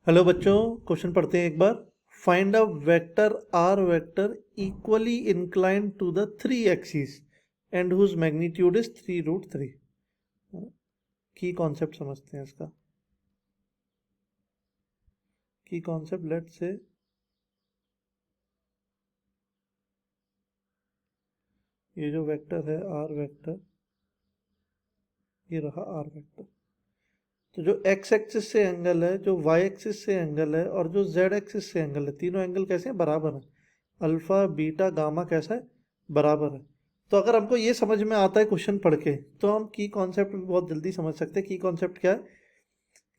Hello बच्चों, question पढ़ते हैं एक बार। Find a vector r vector equally inclined to the three axis and whose magnitude is 3√3। की कॉन्सेप्ट समझते हैं इसका। की कॉन्सेप्ट लेट से ये जो वेक्टर है आर वेक्टर, ये रहा आर वेक्टर। तो जो एक्स एक्सिस से एंगल है, जो वाई एक्सिस से एंगल है और जो जेड एक्सिस से एंगल है, तीनों एंगल कैसे हैं? बराबर है। अल्फा बीटा गामा कैसा है? बराबर है। तो अगर हमको ये समझ में आता है क्वेश्चन पढ़ के, तो हम की कॉन्सेप्ट बहुत जल्दी समझ सकते हैं। की कॉन्सेप्ट क्या है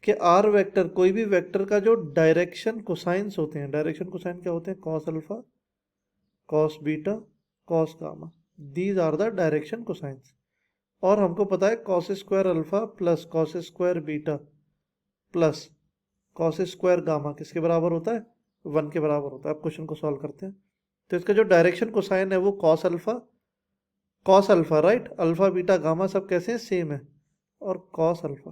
कि आर वेक्टर, कोई भी वेक्टर का जो डायरेक्शन कोसाइंस होते हैं, डायरेक्शन कोसाइन क्या होते हैं? Cos alpha, cos beta, cos gamma. These are the direction cosines. और हमको पता है cos square alpha plus cos square beta plus cos square gamma किसके बराबर होता है? 1 के बराबर होता है। अब क्वेश्चन को सॉल्व करते हैं। तो इसका जो डायरेक्शन कोसाइन है वो cos alpha, right. Alpha beta gamma सब कैसे हैं? सेम है। और कॉस अल्फा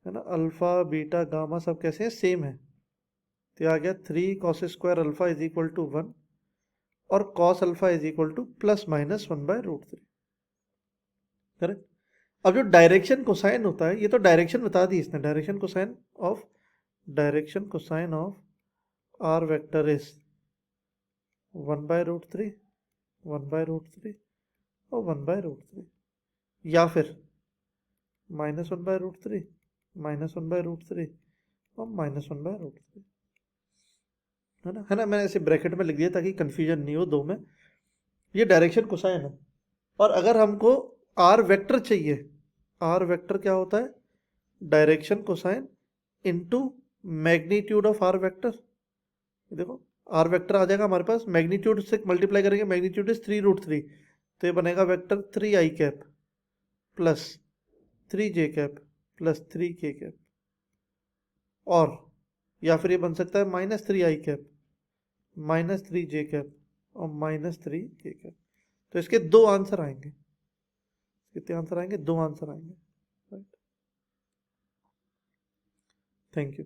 है ना, अल्फा बीटा गामा सब कैसे हैं? सेम है। तो आ गया 3 cos² alpha is equal to 1 और cos alpha is equal to +-1/√3। Correct. अब जो डायरेक्शन कोसाइन होता है, ये तो डायरेक्शन बता दी इसने। Direction cosine of r vector is 1/√3, 1/√3 और 1/√3, या फिर -1/√3, -1/√3 और -1/√3, है ना। मैंने ऐसे ब्रैकेट में लिख दिया ताकि कंफ्यूजन नहीं हो दो में। ये डायरेक्शन कोसाइन है। और अगर हमको आर वेक्टर चाहिए, आर वेक्टर क्या होता है? Direction cosine into magnitude of r vector. देखो, आर वेक्टर आ जाएगा हमारे पास, मैग्नीट्यूड से मल्टीप्लाई करेंगे, मैग्नीट्यूड इज 3√3, तो ये बनेगा vector 3i cap plus 3j cap plus 3k cap. और या फिर ये बन सकता है -3i कैप -3j कैप और -3k कैप। तो इसके दो आंसर आएंगे। कितने आंसर आएंगे? दो आंसर आएंगे, राइट। Thank you.